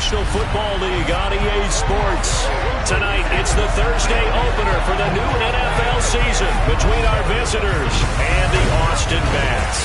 National Football League on EA Sports. Tonight, it's the Thursday opener for the new NFL season between our visitors and the Austin Bats.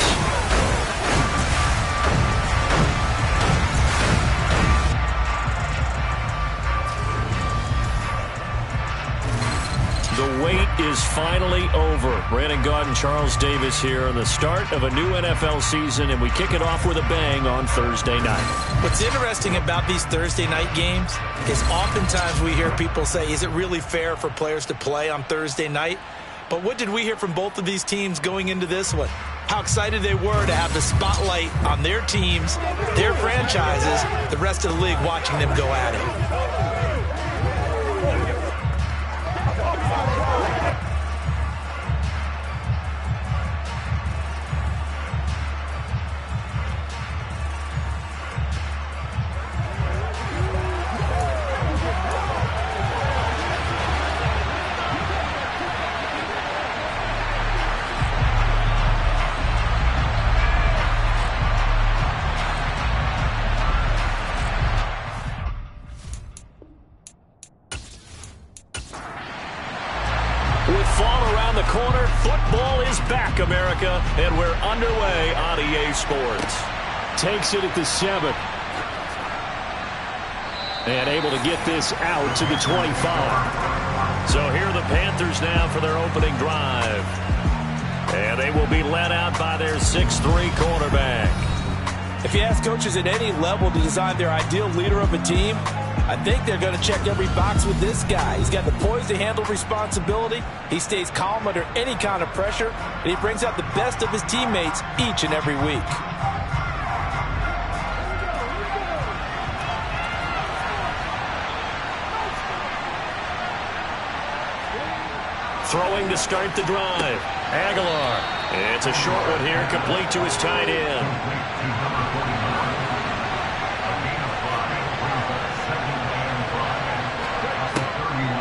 The wait is finally over. Brandon Gaudin and Charles Davis here on the start of a new NFL season, and we kick it off with a bang on Thursday night. What's interesting about these Thursday night games is oftentimes we hear people say, is it really fair for players to play on Thursday night? But what did we hear from both of these teams going into this one? How excited they were to have the spotlight on their teams, their franchises, the rest of the league watching them go at it. With fall around the corner, football is back, America, and we're underway on EA Sports. Takes it at the 7. And able to get this out to the 25. So here are the Panthers now for their opening drive. And they will be led out by their 6'3" quarterback. If you ask coaches at any level to design their ideal leader of a team, I think they're going to check every box with this guy. He's got the poise to handle responsibility. He stays calm under any kind of pressure, and he brings out the best of his teammates each and every week. Throwing to start the drive. Aguilar. It's a short one here, complete to his tight end.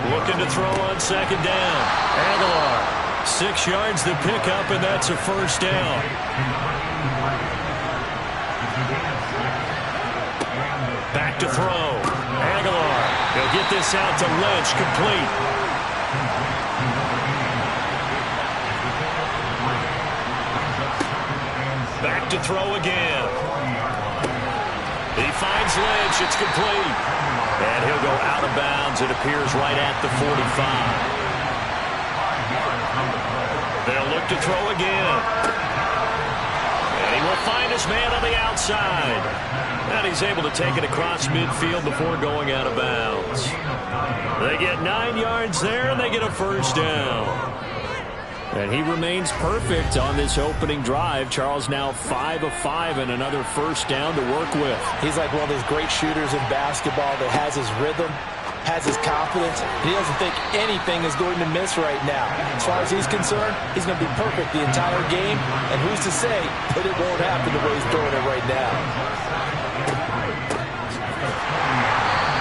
Looking to throw on second down. Aguilar. 6 yards to pick up, and that's a first down. Back to throw. Aguilar. He'll get this out to Lynch, complete. Back to throw again. He finds Lynch. It's complete. And he'll go out of bounds. It appears right at the 45. They'll look to throw again. And he will find his man on the outside. And he's able to take it across midfield before going out of bounds. They get 9 yards there, and they get a first down. And he remains perfect on this opening drive. Charles now 5 of 5 and another first down to work with. He's like one of those great shooters in basketball that has his rhythm, has his confidence. He doesn't think anything is going to miss right now. As far as he's concerned, he's going to be perfect the entire game. And who's to say that it won't happen the way he's throwing it right now.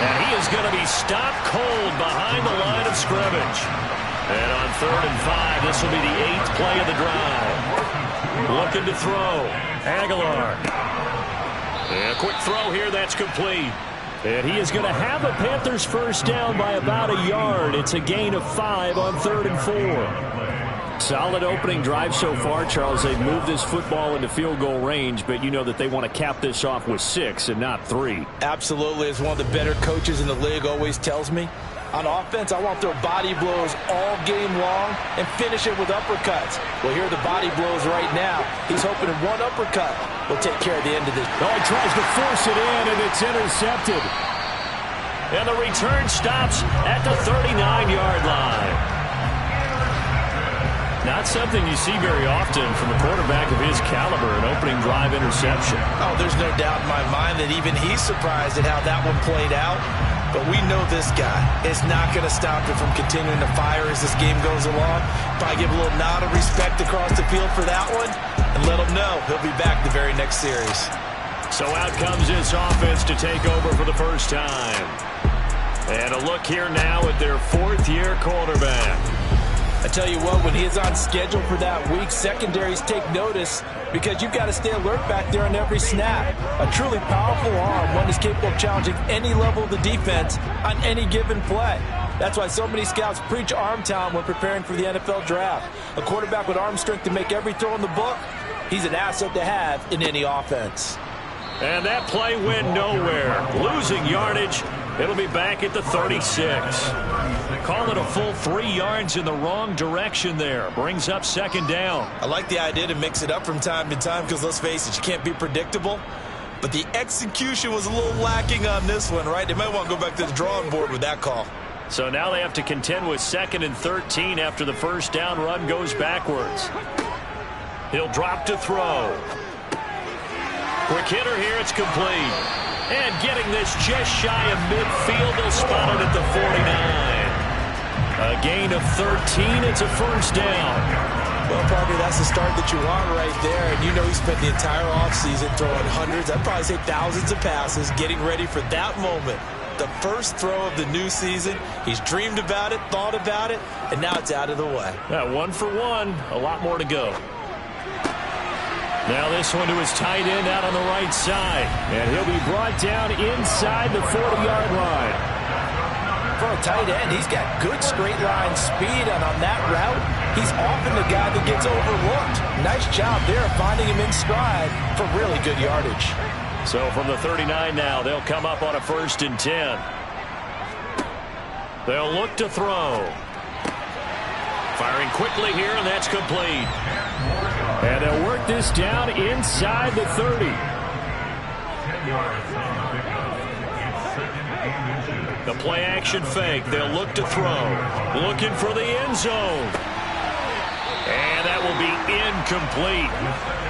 And he is going to be stopped cold behind the line of scrimmage. And on 3rd and 5, this will be the 8th play of the drive. Looking to throw. Aguilar. And a quick throw here, that's complete. And he is going to have a Panthers first down by about a yard. It's a gain of 5 on 3rd and 4. Solid opening drive so far, Charles. They've moved this football into field goal range, but you know that they want to cap this off with 6 and not 3. Absolutely. As one of the better coaches in the league always tells me, on offense, I want to throw body blows all game long and finish it with uppercuts. Well, here are the body blows right now. He's hoping one uppercut will take care of the end of this. Oh, he tries to force it in, and it's intercepted. And the return stops at the 39-yard line. Not something you see very often from a quarterback of his caliber, an opening drive interception. Oh, there's no doubt in my mind that even he's surprised at how that one played out. But we know this guy is not going to stop him from continuing to fire as this game goes along. Probably give a little nod of respect across the field for that one and let him know he'll be back the very next series. So out comes this offense to take over for the first time. And a look here now at their 4th-year quarterback. I tell you what, when he is on schedule for that week, secondaries take notice because you've got to stay alert back there on every snap. A truly powerful arm, one is capable of challenging any level of the defense on any given play. That's why so many scouts preach arm talent when preparing for the NFL draft. A quarterback with arm strength to make every throw in the book, he's an asset to have in any offense. And that play went nowhere. Losing yardage. It'll be back at the 36. Call it a full 3 yards in the wrong direction there. Brings up second down. I like the idea to mix it up from time to time because, let's face it, you can't be predictable. But the execution was a little lacking on this one, right? They might want to go back to the drawing board with that call. So now they have to contend with 2nd and 13 after the first down run goes backwards. He'll drop to throw. Quick hitter here, it's complete. And getting this just shy of midfield, they'll spot it at the 49. A gain of 13, it's a first down. Well, Parker, that's the start that you want right there. And you know he spent the entire offseason throwing hundreds, I'd probably say thousands of passes, getting ready for that moment. The first throw of the new season. He's dreamed about it, thought about it, and now it's out of the way. 1 for 1. A lot more to go. Now this one to his tight end out on the right side. And he'll be brought down inside the 40-yard line. For a tight end, he's got good straight line speed, and on that route, he's often the guy that gets overlooked. Nice job there finding him in stride for really good yardage. So from the 39 now, they'll come up on a 1st and 10. They'll look to throw. Firing quickly here, and that's complete. And they'll work this down inside the 30. The play action fake. They'll look to throw. Looking for the end zone. And that will be incomplete.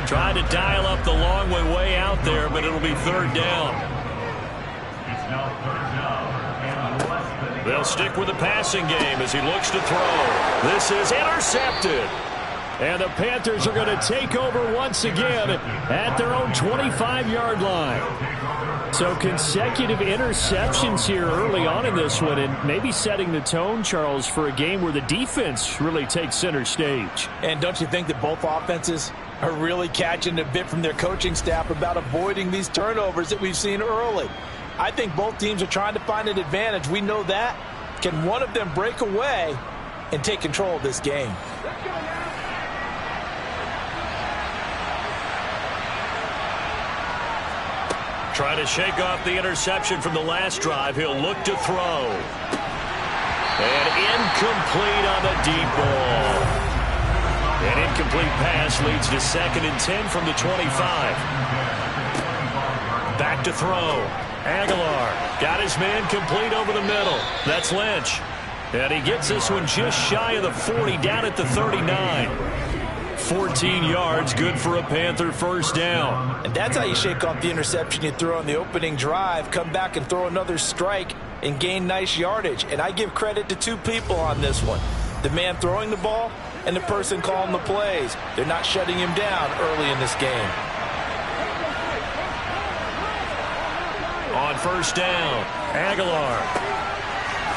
Trying to dial up the long way out there, but it'll be 3rd down. They'll stick with the passing game as he looks to throw. This is intercepted. And the Panthers are going to take over once again at their own 25-yard line. So consecutive interceptions here early on in this one, and maybe setting the tone, Charles, for a game where the defense really takes center stage. And don't you think that both offenses are really catching a bit from their coaching staff about avoiding these turnovers that we've seen early? I think both teams are trying to find an advantage. We know that. Can one of them break away and take control of this game? Trying to shake off the interception from the last drive. He'll look to throw. And incomplete on the deep ball. An incomplete pass leads to 2nd and 10 from the 25. Back to throw. Aguilar got his man complete over the middle. That's Lynch. And he gets this one just shy of the 40, down at the 39. 14 yards, good for a Panther first down. And that's how you shake off the interception you throw on the opening drive, come back and throw another strike and gain nice yardage. And I give credit to 2 people on this one. The man throwing the ball and the person calling the plays. They're not shutting him down early in this game. On first down, Aguilar.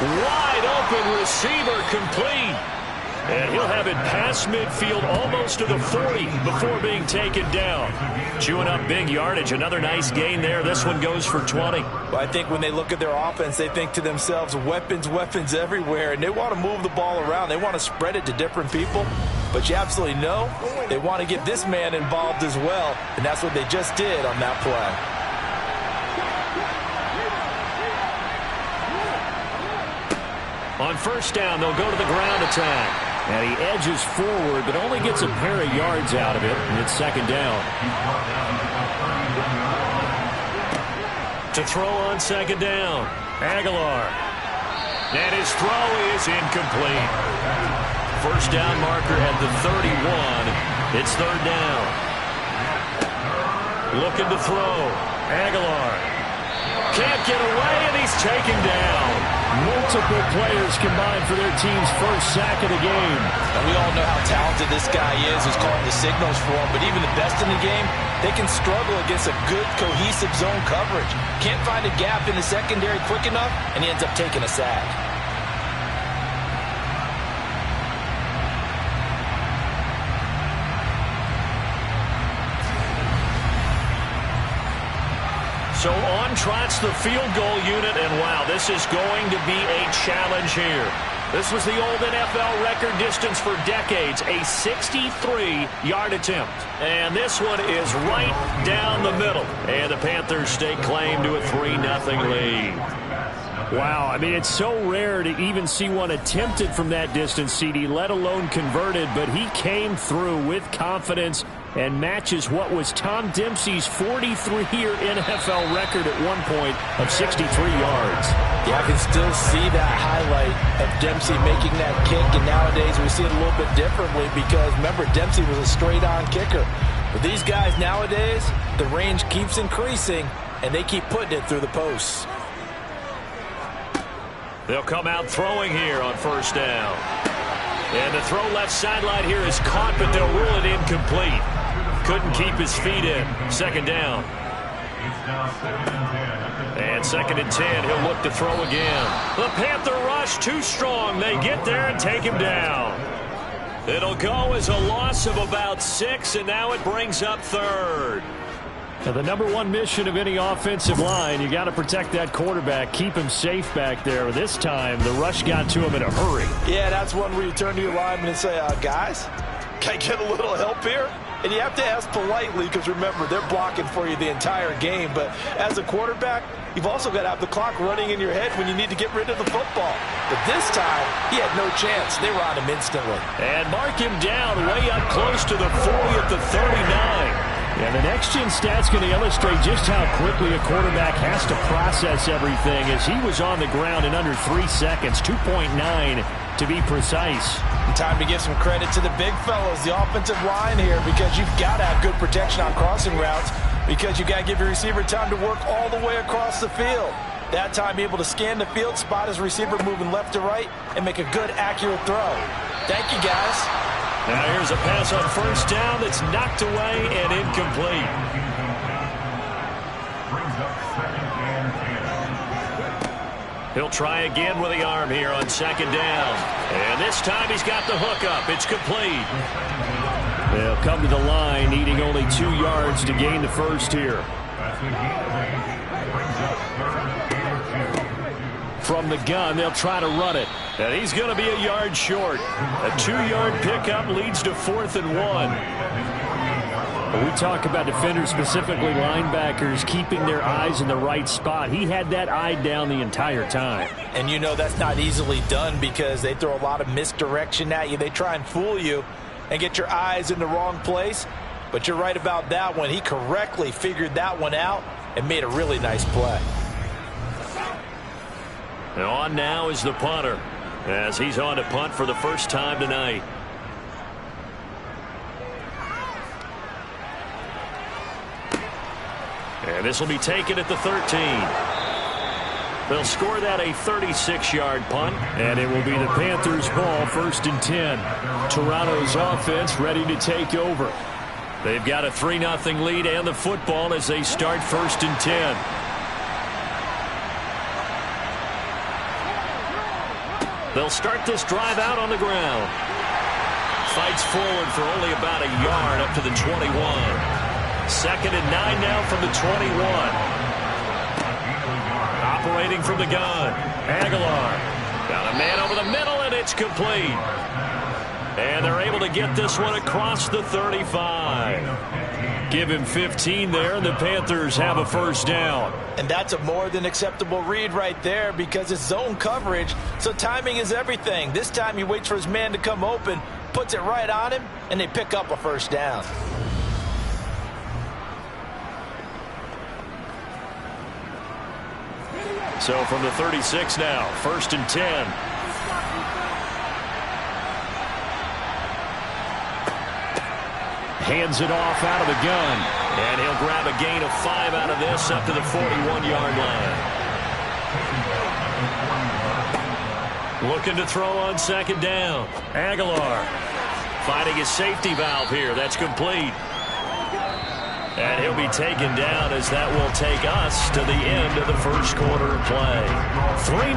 Wide open receiver, complete. And he'll have it past midfield almost to the 40 before being taken down. Chewing up big yardage. Another nice gain there. This one goes for 20. Well, I think when they look at their offense, they think to themselves, weapons, weapons everywhere. And they want to move the ball around. They want to spread it to different people. But you absolutely know they want to get this man involved as well. And that's what they just did on that play. On first down, they'll go to the ground attack. And he edges forward, but only gets a pair of yards out of it, and it's 2nd down. To throw on 2nd down, Aguilar. And his throw is incomplete. First down marker at the 31. It's 3rd down. Looking to throw. Aguilar. Can't get away, and he's taken down. Multiple players combined for their team's first sack of the game. And we all know how talented this guy is who's calling the signals for him, but even the best in the game, they can struggle against a good, cohesive zone coverage. Can't find a gap in the secondary quick enough, and he ends up taking a sack. So on trots the field goal unit, and wow, this is going to be a challenge here. This was the old NFL record distance for decades, a 63-yard attempt. And this one is right down the middle. And the Panthers stake claim to a 3-0 lead. Wow, I mean, it's so rare to even see one attempted from that distance, CD, let alone converted, but he came through with confidence and matches what was Tom Dempsey's 43-year NFL record at one point of 63 yards. Yeah, I can still see that highlight of Dempsey making that kick, and nowadays we see it a little bit differently because, remember, Dempsey was a straight-on kicker. But these guys nowadays, the range keeps increasing, and they keep putting it through the posts. They'll come out throwing here on first down. And the throw left sideline here is caught, but they'll rule it incomplete. Couldn't keep his feet in. Second down. And 2nd and 10. He'll look to throw again. The Panther rush too strong. They get there and take him down. It'll go as a loss of about 6, and now it brings up 3rd. Now, the number one mission of any offensive line, you got to protect that quarterback, keep him safe back there. This time, the rush got to him in a hurry. Yeah, that's one where you turn to your lineman and say, guys, can I get a little help here? And you have to ask politely because, remember, they're blocking for you the entire game. But as a quarterback, you've also got to have the clock running in your head when you need to get rid of the football. But this time, he had no chance. They were on him instantly. And mark him down way up close to the 40 at the 39. And the next-gen stat's going to illustrate just how quickly a quarterback has to process everything as he was on the ground in under 3 seconds, 2.9 to be precise. And time to give some credit to the big fellows, the offensive line here, because you've got to have good protection on crossing routes because you've got to give your receiver time to work all the way across the field. That time, be able to scan the field, spot his receiver moving left to right, and make a good, accurate throw. Thank you, guys. Now here's a pass on first down that's knocked away and incomplete. He'll try again with the arm here on 2nd down. And this time he's got the hook up. It's complete. They'll come to the line, needing only 2 yards to gain the first here. From the gun, they'll try to run it. And he's going to be a yard short. A 2-yard pickup leads to 4th and 1. When we talk about defenders, specifically linebackers, keeping their eyes in the right spot. He had that eye down the entire time. And you know that's not easily done because they throw a lot of misdirection at you. They try and fool you and get your eyes in the wrong place. But you're right about that one. He correctly figured that one out and made a really nice play. And on now is the punter as he's on to punt for the first time tonight. And this will be taken at the 13. They'll score that a 36-yard punt, and it will be the Panthers' ball, 1st and 10. Toronto's offense ready to take over. They've got a 3-0 lead and the football as they start 1st and 10. They'll start this drive out on the ground. Fights forward for only about a yard up to the 21. 2nd and 9 now from the 21. Operating from the gun. Aguilar. Got a man over the middle, and it's complete. And they're able to get this one across the 35. Give him 15 there, and the Panthers have a first down. And that's a more than acceptable read right there because it's zone coverage, so timing is everything. This time he waits for his man to come open, puts it right on him, and they pick up a first down. So from the 36 now, 1st and 10. Hands it off out of the gun. And he'll grab a gain of 5 out of this up to the 41-yard line. Looking to throw on 2nd down. Aguilar finding his safety valve here. That's complete. And he'll be taken down as that will take us to the end of the first quarter of play. 3-0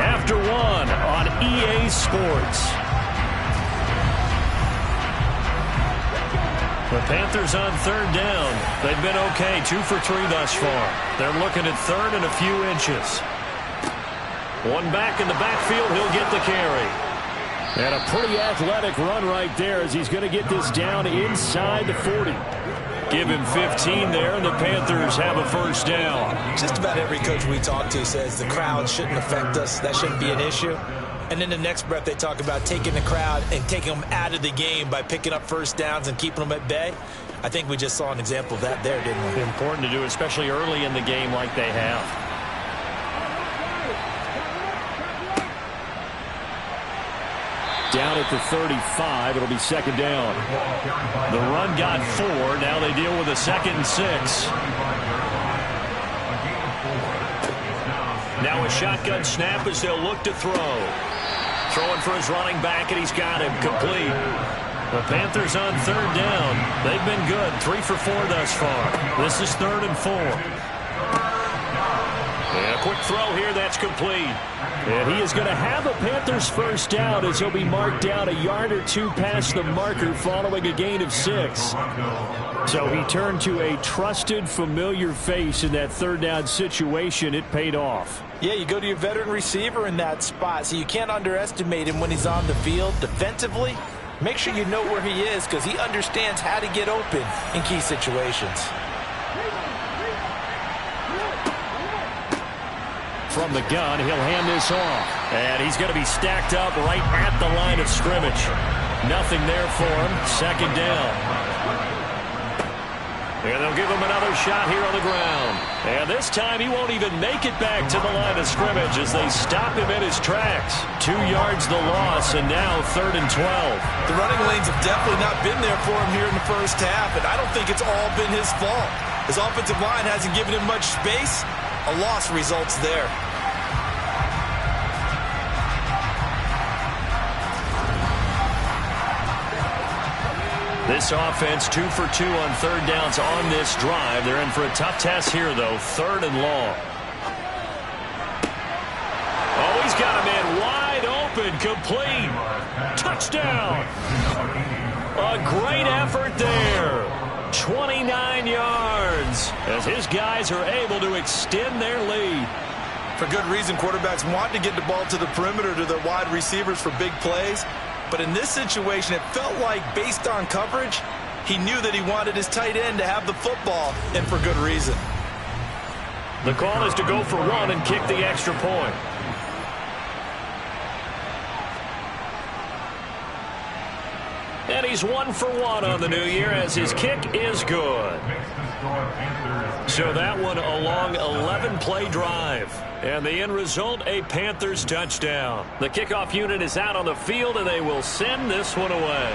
after 1 on EA Sports. The Panthers on third down. They've been okay, 2 for 3 thus far. They're looking at third and a few inches. One back in the backfield, he'll get the carry. And a pretty athletic run right there as he's going to get this down inside the 40. Give him 15 there, and the Panthers have a first down. Just about every coach we talk to says the crowd shouldn't affect us. That shouldn't be an issue. And in the next breath, they talk about taking the crowd and taking them out of the game by picking up first downs and keeping them at bay. I think we just saw an example of that there, didn't we? Important to do, especially early in the game like they have. Down at the 35, it'll be second down. The run got 4. Now they deal with a 2nd and 6. Now a shotgun snap as they'll look to throw. Throwing for his running back, and he's got him complete. The Panthers on third down. They've been good, 3 for 4 thus far. This is 3rd and 4. And a quick throw here, that's complete. And he is going to have a Panthers first down as he'll be marked down a yard or 2 past the marker following a gain of 6. So he turned to a trusted, familiar face in that third down situation. It paid off. Yeah, you go to your veteran receiver in that spot, so you can't underestimate him when he's on the field defensively. Make sure you know where he is because he understands how to get open in key situations. From the gun, he'll hand this off. And he's going to be stacked up right at the line of scrimmage. Nothing there for him. Second down. And they'll give him another shot here on the ground. And this time he won't even make it back to the line of scrimmage as they stop him in his tracks. 2 yards the loss, and now 3rd and 12. The running lanes have definitely not been there for him here in the first half, and I don't think it's all been his fault. His offensive line hasn't given him much space. A loss results there. This offense 2 for 2 on third downs on this drive. They're in for a tough task here, though. 3rd and long. Oh, he's got a man wide open, complete. Touchdown. A great effort there. 29 yards as his guys are able to extend their lead. For good reason, quarterbacks want to get the ball to the perimeter to their wide receivers for big plays. But in this situation, it felt like, based on coverage, he knew that he wanted his tight end to have the football, and for good reason. The call is to go for 1 and kick the extra point. And he's 1 for 1 on the new year as his kick is good. So that one a long 11-play drive. And the end result, a Panthers touchdown. The kickoff unit is out on the field, and they will send this one away.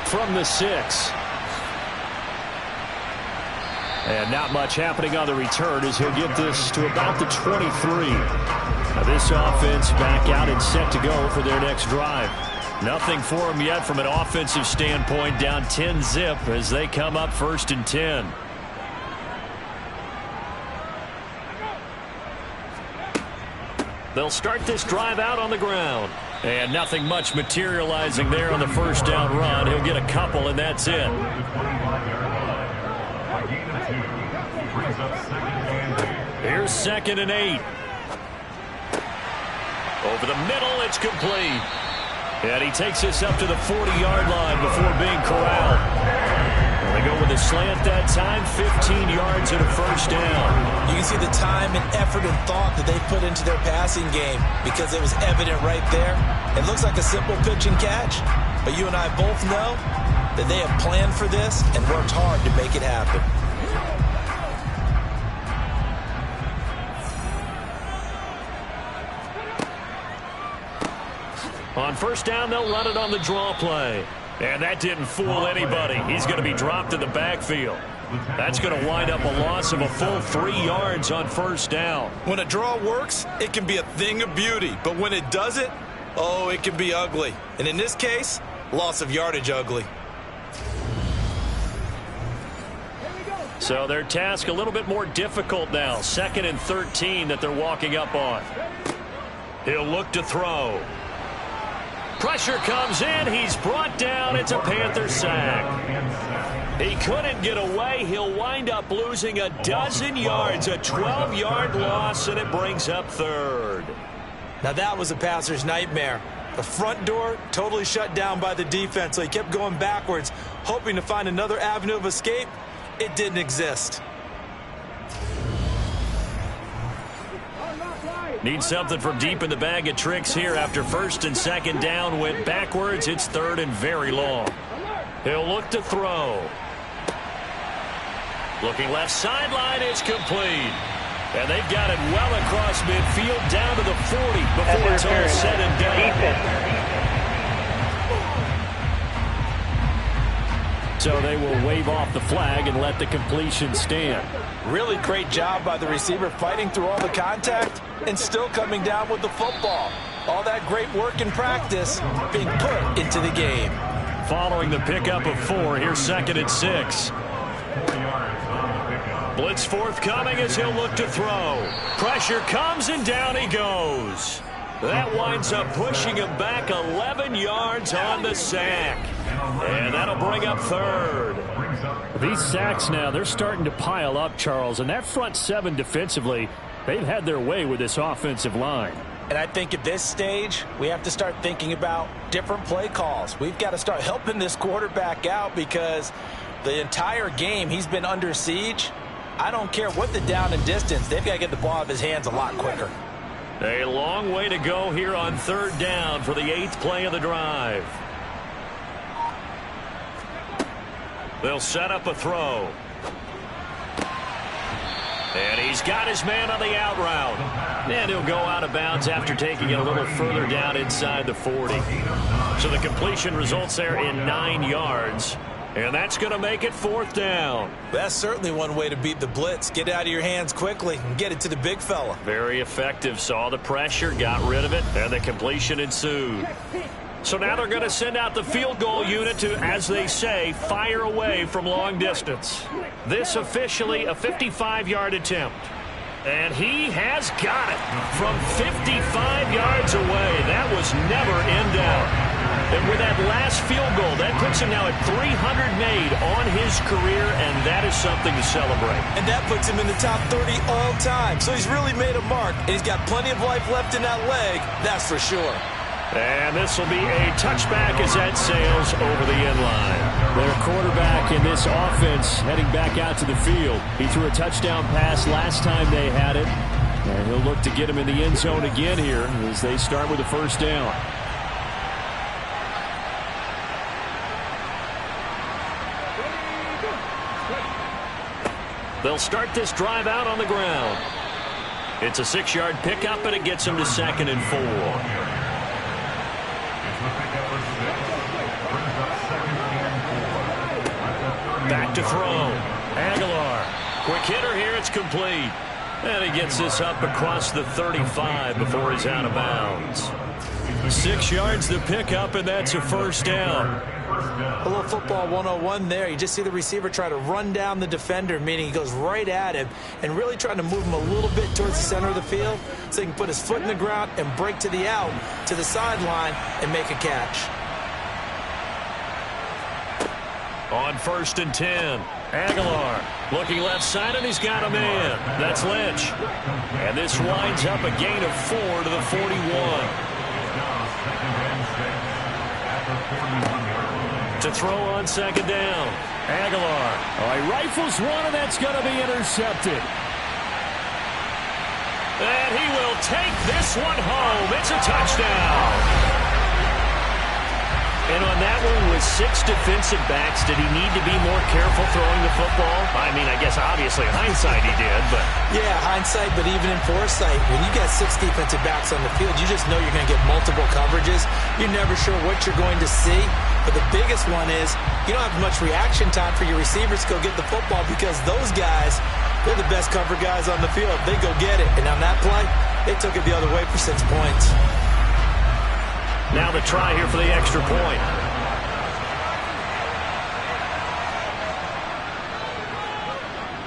From the 6. And not much happening on the return as he'll get this to about the 23. Now this offense back out and set to go for their next drive. Nothing for them yet from an offensive standpoint, down 10-zip as they come up 1st and 10. They'll start this drive out on the ground. And nothing much materializing there on the first down run. He'll get a couple, and that's it. Here's 2nd and 8. Over the middle, it's complete. And he takes this up to the 40-yard line before being corralled. They go with a slant that time, 15 yards and a first down. You can see the time and effort and thought that they put into their passing game because it was evident right there. It looks like a simple pitch and catch, but you and I both know that they have planned for this and worked hard to make it happen. On first down, they'll run it on the draw play. And that didn't fool anybody. He's going to be dropped in the backfield. That's going to wind up a loss of a full 3 yards on first down. When a draw works, it can be a thing of beauty. But when it doesn't, oh, it can be ugly. And in this case, loss of yardage ugly. So their task a little bit more difficult now. 2nd and 13 that they're walking up on. He'll look to throw. Pressure comes in. He's brought down. It's a Panthers sack. He couldn't get away. He'll wind up losing a dozen yards, a 12-yard loss, and it brings up third. Now that was a passer's nightmare. The front door totally shut down by the defense, so he kept going backwards, hoping to find another avenue of escape. It didn't exist. Need something from deep in the bag of tricks here after first and second down went backwards. It's third and very long. He'll look to throw. Looking left sideline, it's complete. And they've got it well across midfield down to the 40 before it's all said and done. So they will wave off the flag and let the completion stand. Really great job by the receiver fighting through all the contact and still coming down with the football. All that great work in practice being put into the game. Following the pickup of 4, here's second and 6. Blitz forthcoming as he'll look to throw. Pressure comes and down he goes. That winds up pushing him back 11 yards on the sack. And that'll bring up third. These sacks now, they're starting to pile up, Charles. And that front 7 defensively, they've had their way with this offensive line. And I think at this stage, we have to start thinking about different play calls. We've got to start helping this quarterback out because the entire game he's been under siege. I don't care what the down and distance. They've got to get the ball out of his hands a lot quicker. A long way to go here on third down for the 8th play of the drive. They'll set up a throw. And he's got his man on the out route. And he'll go out of bounds after taking it a little further down inside the 40. So the completion results there in 9 yards. And that's going to make it 4th down. That's certainly one way to beat the blitz. Get it out of your hands quickly and get it to the big fella. Very effective. Saw the pressure, got rid of it, and the completion ensued. So now they're going to send out the field goal unit to, as they say, fire away from long distance. This officially a 55-yard attempt. And he has got it from 55 yards away. That was never in doubt. And with that last field goal, that puts him now at 300 made on his career, and that is something to celebrate. And that puts him in the top 30 all time. So he's really made a mark, and he's got plenty of life left in that leg, that's for sure. And this will be a touchback as that sails over the end line. Their quarterback in this offense heading back out to the field. He threw a touchdown pass last time they had it, and he'll look to get him in the end zone again here as they start with the first down. They'll start this drive out on the ground. It's a 6-yard pickup, and it gets them to 2nd and 4. Back to throw. Aguilar. Quick hitter here. It's complete. And he gets this up across the 35 before he's out of bounds. 6 yards the pickup, and that's a first down. A little football 101 there. You just see the receiver try to run down the defender, meaning he goes right at him and really trying to move him a little bit towards the center of the field so he can put his foot in the ground and break to the out, to the sideline, and make a catch. On 1st and 10, Aguilar looking left side, and he's got a man. That's Lynch. And this winds up a gain of 4 to the 41. To throw on 2nd down. Aguilar. Oh, he rifles one, and that's going to be intercepted. And he will take this one home. It's a touchdown. And on that one, with 6 defensive backs, did he need to be more careful throwing the football? I mean, I guess obviously hindsight he did, but... Yeah, hindsight, but even in foresight, when you got 6 defensive backs on the field, you just know you're going to get multiple coverages. You're never sure what you're going to see. But the biggest one is you don't have much reaction time for your receivers to go get the football because those guys, they're the best cover guys on the field. They go get it. And on that play, they took it the other way for 6 points. Now the try here for the extra point.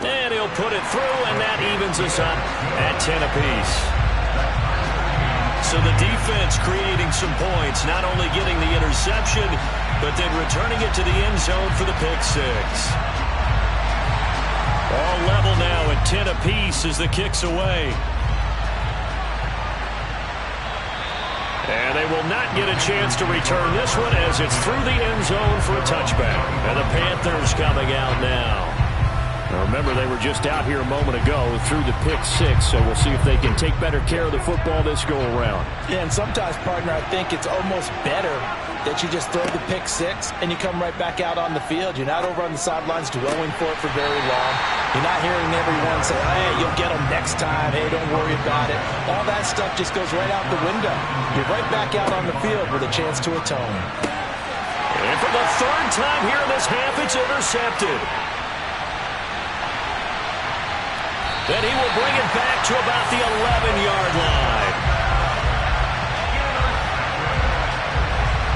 And he'll put it through, and that evens us up at 10 apiece. So the defense defense creating some points, not only getting the interception, but then returning it to the end zone for the pick six. All level now at 10 apiece as the kick's away. And they will not get a chance to return this one as it's through the end zone for a touchback. And the Panthers coming out now. Now remember, they were just out here a moment ago through the pick six, so we'll see if they can take better care of the football this go-around. Yeah, and sometimes, partner, I think it's almost better that you just throw the pick six and you come right back out on the field. You're not over on the sidelines dwelling for it for very long. You're not hearing everyone say, hey, you'll get them next time. Hey, don't worry about it. All that stuff just goes right out the window. You're right back out on the field with a chance to atone. And for the third time here in this half, it's intercepted. Then he will bring it back to about the 11-yard line.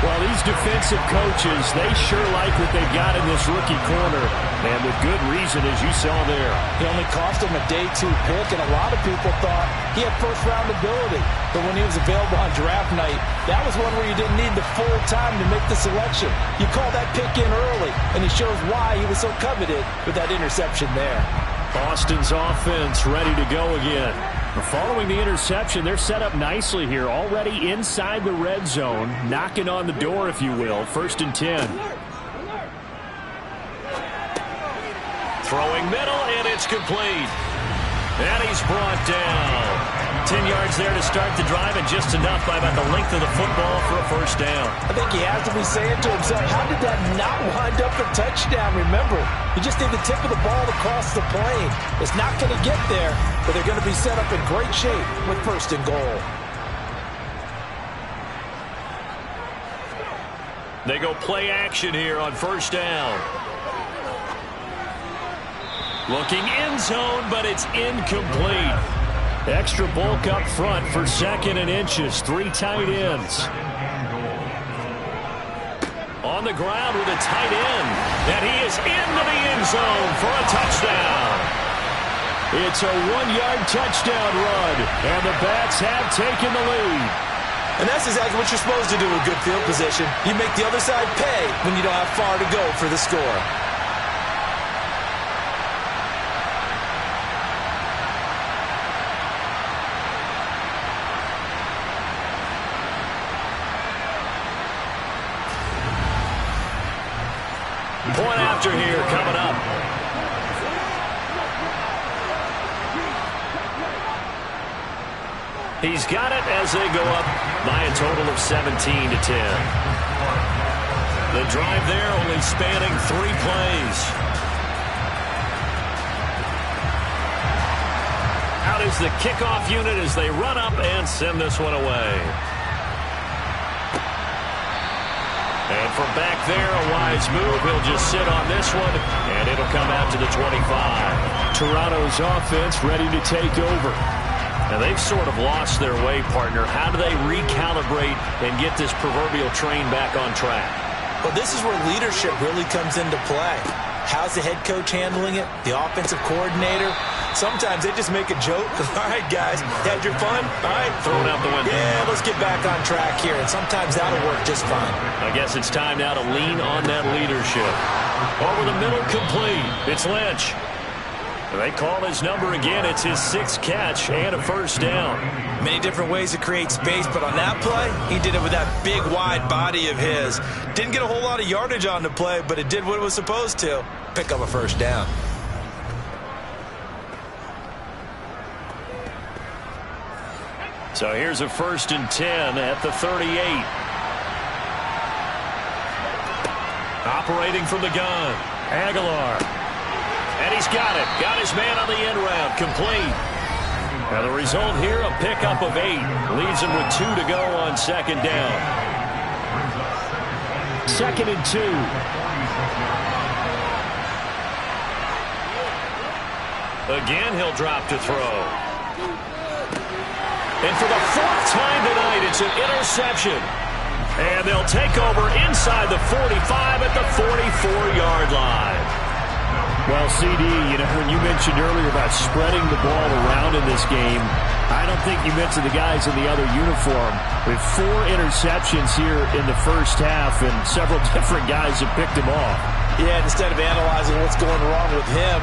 Well, these defensive coaches, they sure like what they've got in this rookie corner, and with good reason, as you saw there. He only cost him a day 2 pick, and a lot of people thought he had first-round ability. But when he was available on draft night, that was one where you didn't need the full time to make the selection. You call that pick in early, and he shows why he was so coveted with that interception there. Boston's offense ready to go again. Following the interception, they're set up nicely here, already inside the red zone, knocking on the door, if you will. 1st and 10. Throwing middle, and it's complete. And he's brought down. 10 yards there to start the drive, and just enough by about the length of the football for a first down. I think he has to be saying to himself, how did that not wind up a touchdown? Remember, you just need the tip of the ball across the plane. It's not going to get there, but they're going to be set up in great shape with 1st and goal. They go play action here on 1st down. Looking end zone, but it's incomplete. Extra bulk up front for 2nd and inches. 3 tight ends. On the ground with a tight end. And he is into the end zone for a touchdown. It's a 1-yard touchdown run. And the Bats have taken the lead. And that's exactly what you're supposed to do with good field position. You make the other side pay when you don't have far to go for the score. Point after here coming up. He's got it as they go up by a total of 17 to 10. The drive there only spanning 3 plays. Out is the kickoff unit as they run up and send this one away. And from back there, a wise move. He'll just sit on this one, and it'll come out to the 25. Toronto's offense ready to take over. Now, they've sort of lost their way, partner. How do they recalibrate and get this proverbial train back on track? Well, this is where leadership really comes into play. How's the head coach handling it? The offensive coordinator? Sometimes they just make a joke. All right, guys, had your fun? All right. Throw it out the window. Yeah, let's get back on track here. And sometimes that'll work just fine. I guess it's time now to lean on that leadership. Over the middle, complete. It's Lynch. They call his number again. It's his 6th catch and a 1st down. Many different ways to create space, but on that play, he did it with that big, wide body of his. Didn't get a whole lot of yardage on the play, but it did what it was supposed to. Pick up a 1st down. So here's a 1st and 10 at the 38. Operating from the gun, Aguilar. And he's got it. Got his man on the end round. Complete. Now the result here, a pickup of 8. Leaves him with 2 to go on 2nd down. 2nd and 2. Again, he'll drop to throw. And for the 4th time tonight, it's an interception. And they'll take over inside the 45 at the 44-yard line. Well, CD, when you mentioned earlier about spreading the ball around in this game, I don't think you mentioned the guys in the other uniform. With 4 interceptions here in the first half, and several different guys have picked him off. Yeah, instead of analyzing what's going wrong with him,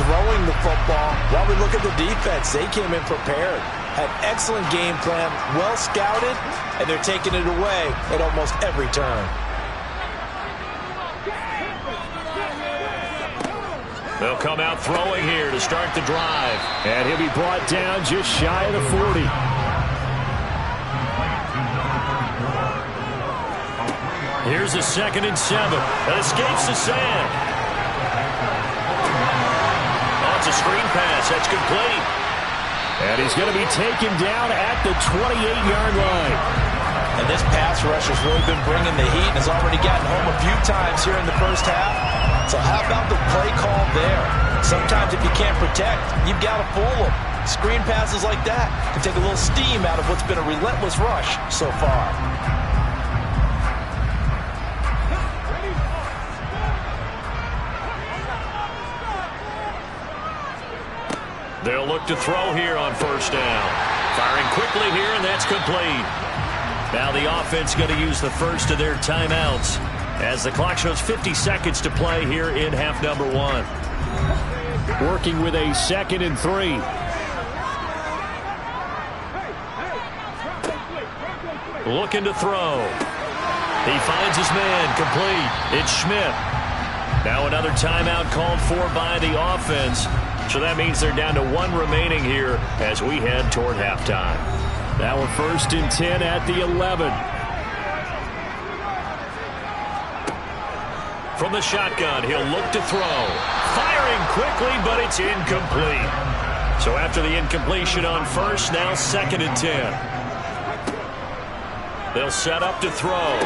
throwing the football, while we look at the defense, they came in prepared. Had excellent game plan, well scouted, and they're taking it away at almost every turn. They'll come out throwing here to start the drive. And he'll be brought down just shy of the 40. Here's a 2nd and 7. That escapes the sand. Oh, it's a screen pass. That's complete. And he's going to be taken down at the 28-yard line. And this pass rush has really been bringing the heat and has already gotten home a few times here in the first half. So how about the play call there? Sometimes if you can't protect, you've got to fool them. Screen passes like that can take a little steam out of what's been a relentless rush so far. They'll look to throw here on 1st down. Firing quickly here, and that's complete. Now the offense going to use the first of their timeouts as the clock shows 50 seconds to play here in half number 1. Working with a 2nd and 3. Looking to throw. He finds his man, complete. It's Schmidt. Now another timeout called for by the offense. So that means they're down to 1 remaining here as we head toward halftime. Now a 1st and 10 at the 11. From the shotgun, he'll look to throw. Firing quickly, but it's incomplete. So after the incompletion on 1st, now 2nd and 10. They'll set up to throw.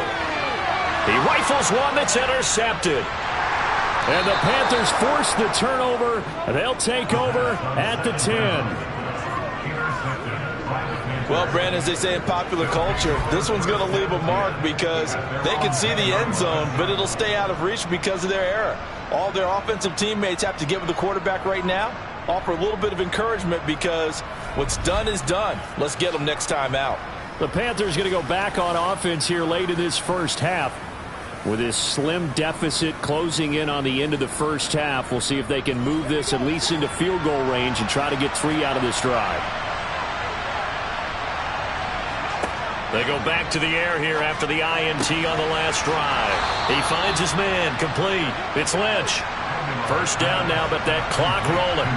He rifles one that's intercepted. And the Panthers force the turnover. They'll take over at the 10. Well, Brandon, as they say in popular culture, this one's going to leave a mark because they can see the end zone, but it'll stay out of reach because of their error. All their offensive teammates have to give the quarterback right now, offer a little bit of encouragement because what's done is done. Let's get them next time out. The Panthers going to go back on offense here late in this first half. With this slim deficit closing in on the end of the first half, we'll see if they can move this at least into field goal range and try to get 3 out of this drive. They go back to the air here after the INT on the last drive. He finds his man, complete. It's Lynch. 1st down now, but that clock rolling.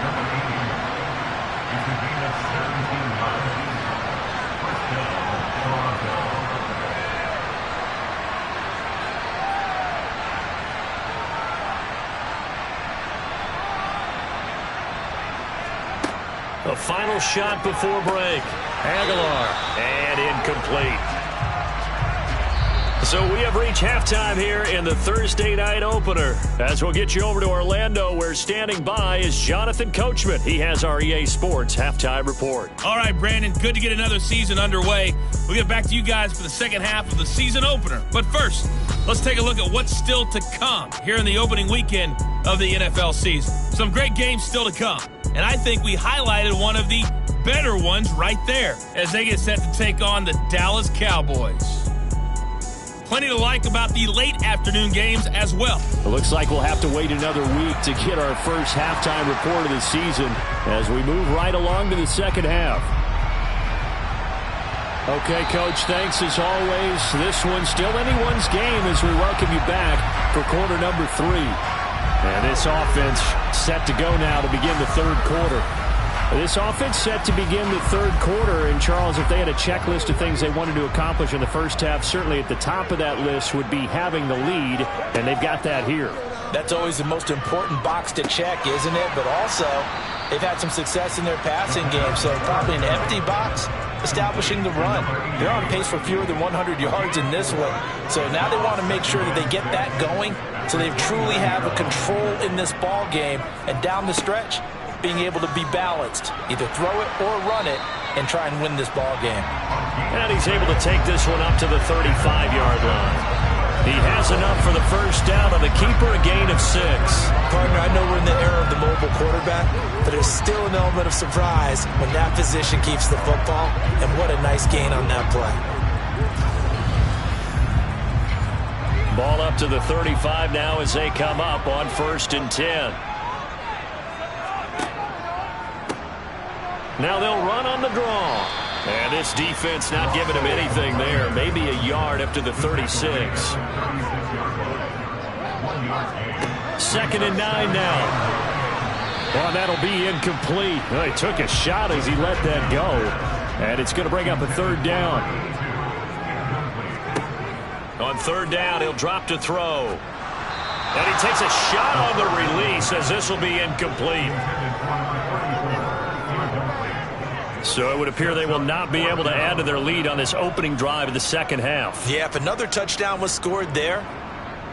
A final shot before break. Aguilar, and incomplete. So we have reached halftime here in the Thursday night opener. As we'll get you over to Orlando, where standing by is Jonathan Coachman. He has our EA Sports halftime report. All right, Brandon, good to get another season underway. We'll get back to you guys for the second half of the season opener. But first, let's take a look at what's still to come here in the opening weekend of the NFL season. Some great games still to come. And I think we highlighted one of the better ones right there as they get set to take on the Dallas Cowboys. Plenty to like about the late afternoon games as well. It looks like we'll have to wait another week to get our first halftime report of the season as we move right along to the second half. Okay, Coach, thanks as always. This one's still anyone's game as we welcome you back for quarter number 3. And this offense set to go now to begin the third quarter. This offense set to begin the third quarter. And, Charles, if they had a checklist of things they wanted to accomplish in the first half, certainly at the top of that list would be having the lead, and they've got that here. That's always the most important box to check, isn't it? But also, they've had some success in their passing game, so probably an empty box establishing the run. They're on pace for fewer than 100 yards in this one. So now they want to make sure that they get that going so they truly have a control in this ball game. And down the stretch, being able to be balanced, either throw it or run it, and try and win this ball game. And he's able to take this one up to the 35-yard line. He has enough for the first down on the keeper, a gain of 6. Partner, I know we're in the era of the mobile quarterback, but there's still an element of surprise when that position keeps the football, and what a nice gain on that play. Ball up to the 35 now as they come up on 1st and 10. Now they'll run on the draw. And this defense not giving him anything there. Maybe a yard up to the 36. 2nd and 9 now. Well, that'll be incomplete. Well, he took a shot as he let that go. And it's going to bring up a 3rd down. On 3rd down, he'll drop to throw. And he takes a shot on the release as this will be incomplete. So it would appear they will not be able to add to their lead on this opening drive of the second half. Yeah, if another touchdown was scored there,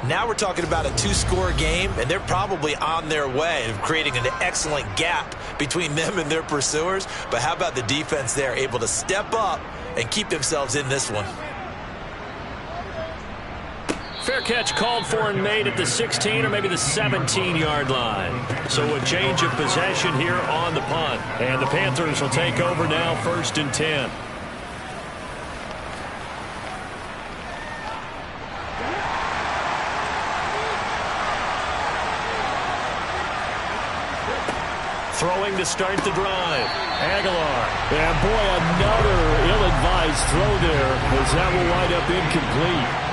now we're talking about a 2-score game, and they're probably on their way of creating an excellent gap between them and their pursuers. But how about the defense there, able to step up and keep themselves in this one? Fair catch called for and made at the 16 or maybe the 17-yard line. So a change of possession here on the punt. And the Panthers will take over now, 1st and 10. Throwing to start the drive. Aguilar. And boy, another ill-advised throw there as that will wind up incomplete.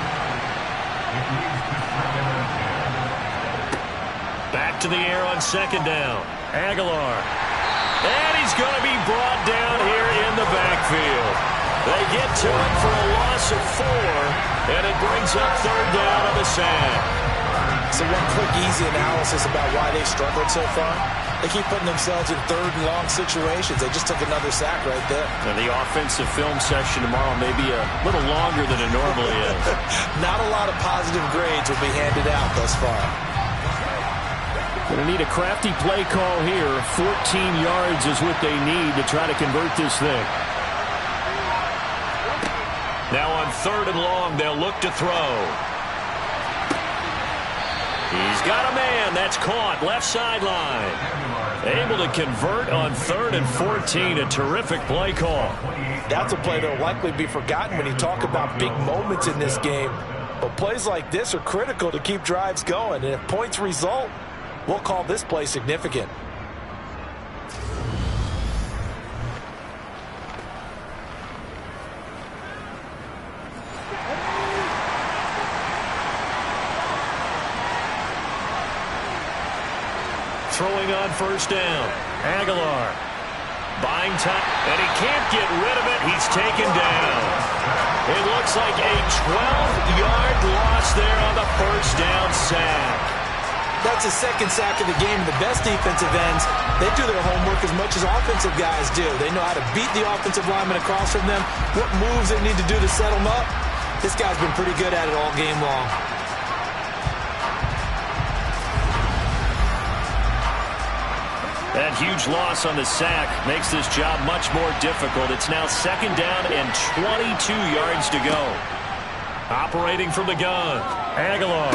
Back to the air on 2nd down. Aguilar. And he's going to be brought down here in the backfield. They get to it for a loss of 4, and it brings up 3rd down on the sack. So one quick, easy analysis about why they've struggled so far. They keep putting themselves in 3rd and long situations. They just took another sack right there. And the offensive film session tomorrow may be a little longer than it normally is. Not a lot of positive grades will be handed out thus far. Going to need a crafty play call here. 14 yards is what they need to try to convert this thing. Now on 3rd and long, they'll look to throw. He's got a man. That's caught. Left sideline. Able to convert on 3rd and 14. A terrific play call. That's a play that will likely be forgotten when you talk about big moments in this game. But plays like this are critical to keep drives going. And if points result, we'll call this play significant. Throwing on 1st down. Aguilar. Buying time. And he can't get rid of it. He's taken down. It looks like a 12-yard loss there on the 1st down sack. That's the 2nd sack of the game. The best defensive ends, they do their homework as much as offensive guys do. They know how to beat the offensive lineman across from them, what moves they need to do to set them up. This guy's been pretty good at it all game long. That huge loss on the sack makes this job much more difficult. It's now 2nd down and 22 yards to go. Operating from the gun. Aguilar.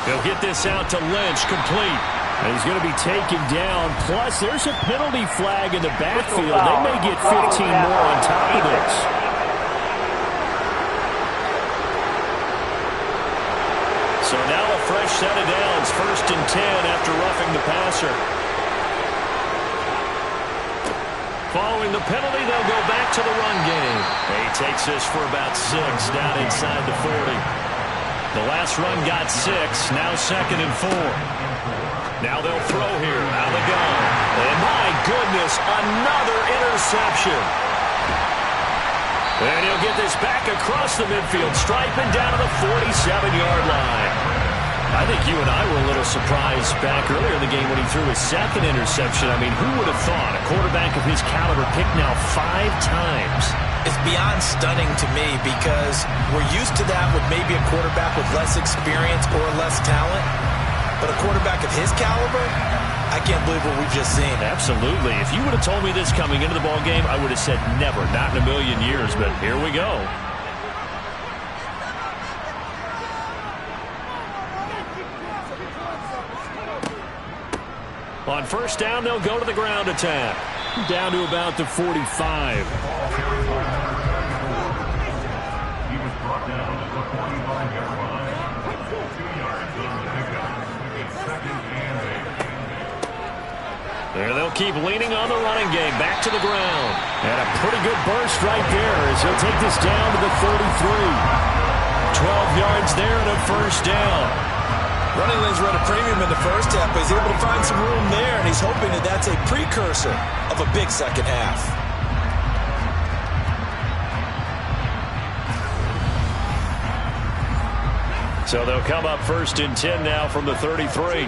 He'll get this out to Lynch, complete. And he's going to be taken down. Plus, there's a penalty flag in the backfield. They may get 15 more on top of this. So now a fresh set of downs. 1st and 10 after roughing the passer. Following the penalty, they'll go back to the run game. He takes this for about 6 down inside the 40. The last run got 6, now 2nd and 4. Now they'll throw here, out of the gun. And my goodness, another interception. And he'll get this back across the midfield stripe and down to the 47-yard line. I think you and I were a little surprised back earlier in the game when he threw his 2nd interception. I mean, who would have thought a quarterback of his caliber picked now 5 times? It's beyond stunning to me because we're used to that with maybe a quarterback with less experience or less talent. But a quarterback of his caliber, I can't believe what we've just seen. Absolutely. If you would have told me this coming into the ball game, I would have said never, not in a million years. But here we go. On first down, they'll go to the ground attack. Down to about the 45. There they'll keep leaning on the running game. Back to the ground. And a pretty good burst right there as he'll take this down to the 33. 12 yards there and a first down. Running lanes were at a premium in the first half, but he's able to find some room there, and he's hoping that that's a precursor of a big second half. So they'll come up first and 10 now from the 33.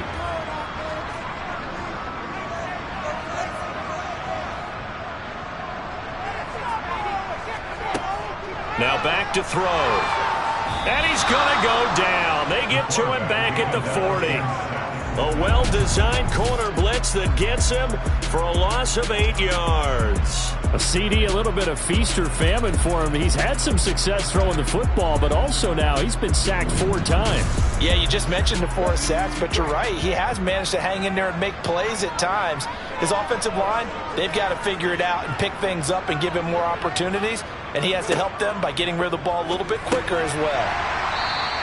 Now back to throw. And he's going to go down. They get to him back at the 40. A well-designed corner blitz that gets him for a loss of 8 yards. A CD, a little bit of feast or famine for him. He's had some success throwing the football, but also now he's been sacked 4 times. Yeah, you just mentioned the 4 sacks, but you're right. He has managed to hang in there and make plays at times. His offensive line, they've got to figure it out and pick things up and give him more opportunities, and he has to help them by getting rid of the ball a little bit quicker as well.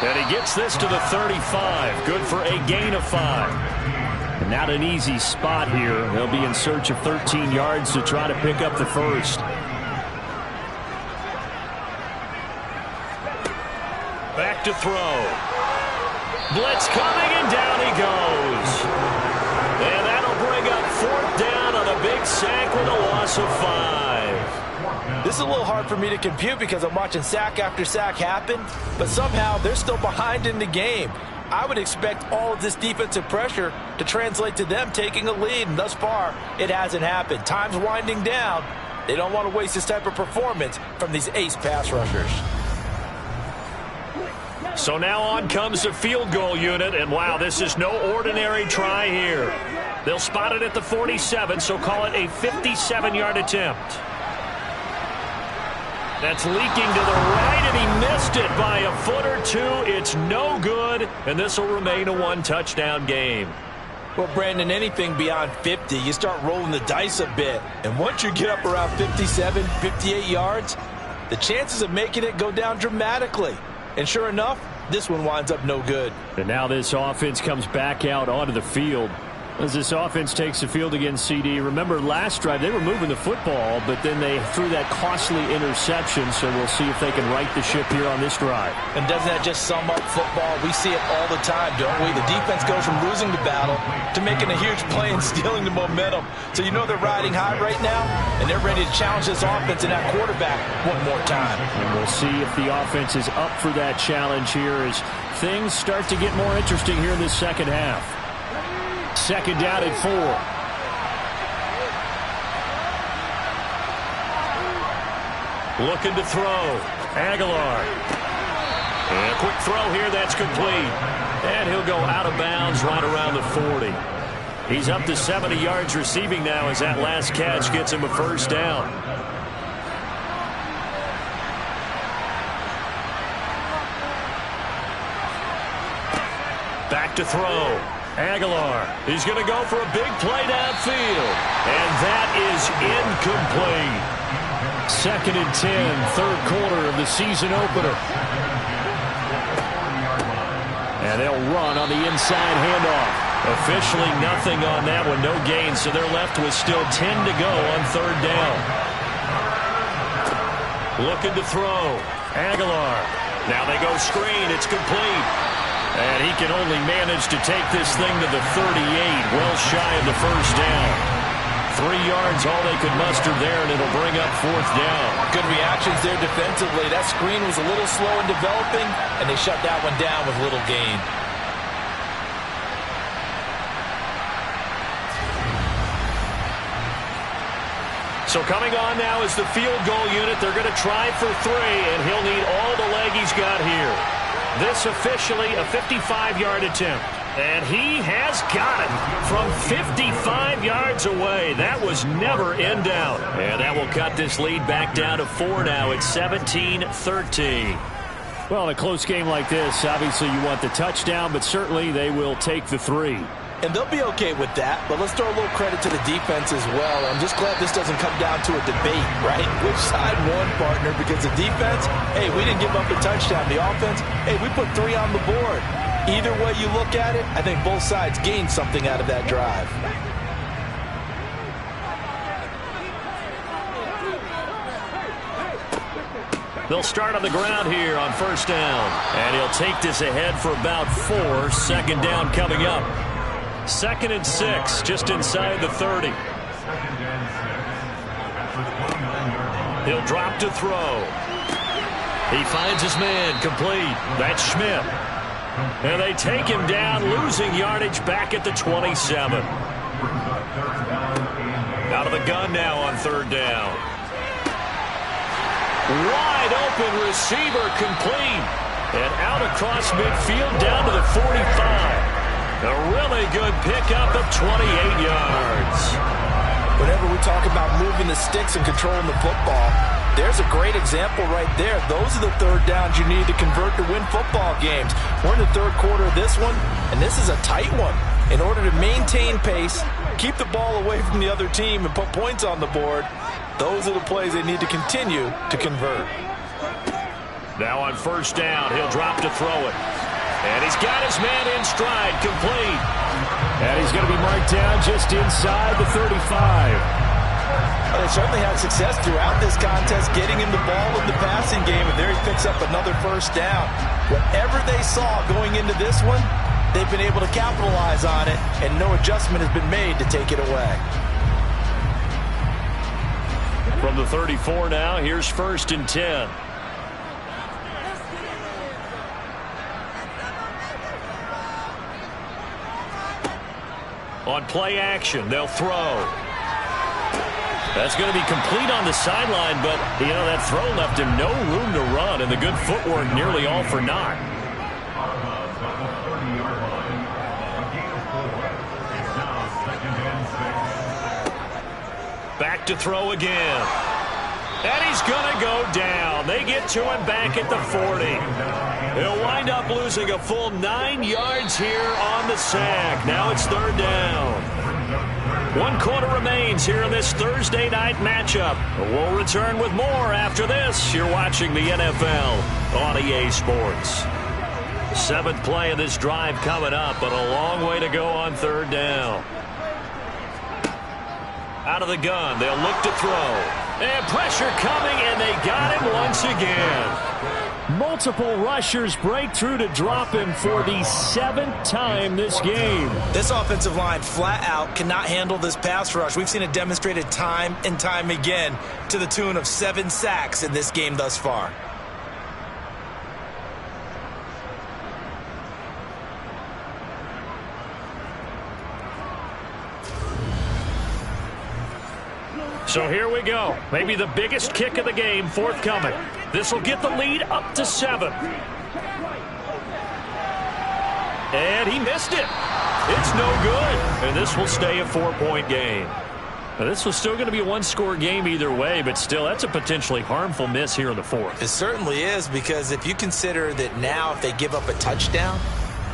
And he gets this to the 35. Good for a gain of 5. Not an easy spot here. They'll be in search of 13 yards to try to pick up the first. Back to throw. Blitz coming, and down he goes. And that'll bring up 4th down on a big sack with a loss of 5. This is a little hard for me to compute because I'm watching sack after sack happen, but somehow they're still behind in the game. I would expect all of this defensive pressure to translate to them taking a lead, and thus far, it hasn't happened. Time's winding down. They don't want to waste this type of performance from these ace pass rushers. So now on comes the field goal unit, and wow, this is no ordinary try here. They'll spot it at the 47, so call it a 57-yard attempt. That's leaking to the right, and he missed it by a foot or 2. It's no good, and this will remain a 1-touchdown game. Well, Brandon, anything beyond 50, you start rolling the dice a bit. And once you get up around 57, 58 yards, the chances of making it go down dramatically. And sure enough, this one winds up no good. And now this offense comes back out onto the field. As this offense takes the field against CD, remember last drive they were moving the football, but then they threw that costly interception, so we'll see if they can right the ship here on this drive. And doesn't that just sum up football? We see it all the time, don't we? The defense goes from losing the battle to making a huge play and stealing the momentum. So you know they're riding high right now, and they're ready to challenge this offense and that quarterback one more time. And we'll see if the offense is up for that challenge here as things start to get more interesting here in this second half. Second down at 4. Looking to throw. Aguilar. And a quick throw here, that's complete. And he'll go out of bounds right around the 40. He's up to 70 yards receiving now as that last catch gets him a first down. Back to throw. Aguilar, he's going to go for a big play downfield. And that is incomplete. Second and 10, third quarter of the season opener. And they'll run on the inside handoff. Officially nothing on that one, no gain, so they're left with still 10 to go on third down. Looking to throw. Aguilar. Now they go screen, it's complete. And he can only manage to take this thing to the 38, well shy of the first down. 3 yards, all they could muster there, and it'll bring up 4th down. Good reactions there defensively. That screen was a little slow in developing, and they shut that one down with little gain. So coming on now is the field goal unit. They're going to try for 3, and he'll need all the leg he's got here. This officially a 55-yard attempt. And he has got it from 55 yards away. That was never in doubt. And that will cut this lead back down to 4 now. It's 17-13. Well, in a close game like this, obviously you want the touchdown, but certainly they will take the 3. And they'll be okay with that, but let's throw a little credit to the defense as well. I'm just glad this doesn't come down to a debate, right? Which side won, partner? Because the defense, hey, we didn't give up a touchdown. The offense, hey, we put 3 on the board. Either way you look at it, I think both sides gained something out of that drive. They'll start on the ground here on first down. And he'll take this ahead for about 4. Second down coming up. 2nd and 6, just inside the 30. He'll drop to throw. He finds his man complete. That's Schmidt. And they take him down, losing yardage back at the 27. Out of the gun now on third down. Wide open receiver complete. And out across midfield down to the 45. A really good pickup of 28 yards. Whenever we talk about moving the sticks and controlling the football, there's a great example right there. Those are the third downs you need to convert to win football games. We're in the third quarter of this one, and this is a tight one. In order to maintain pace, keep the ball away from the other team, and put points on the board, those are the plays they need to continue to convert. Now on first down, he'll drop to throw it. And he's got his man in stride, complete. And he's going to be marked down just inside the 35. Well, they certainly had success throughout this contest getting him the ball in the passing game, and there he picks up another first down. Whatever they saw going into this one, they've been able to capitalize on it, and no adjustment has been made to take it away. From the 34 now, here's 1st and 10. On play action, they'll throw. That's going to be complete on the sideline, but, you know, that throw left him no room to run, and the good footwork nearly all for naught. Back to throw again. And he's going to go down. They get to him back at the 40. He'll wind up losing a full 9 yards here on the sack. Now it's third down. 1 quarter remains here in this Thursday night matchup. We'll return with more after this. You're watching the NFL on EA Sports. 7th play of this drive coming up, but a long way to go on third down. Out of the gun, they'll look to throw. And pressure coming, and they got him once again. Multiple rushers break through to drop him for the 7th time this game. This offensive line flat out cannot handle this pass rush. We've seen it demonstrated time and time again to the tune of 7 sacks in this game thus far. So here we go. Maybe the biggest kick of the game forthcoming. This will get the lead up to 7. And he missed it. It's no good. And this will stay a 4-point game. Now, this was still going to be a 1-score game either way, but still, that's a potentially harmful miss here in the 4th. It certainly is, because if you consider that now if they give up a touchdown,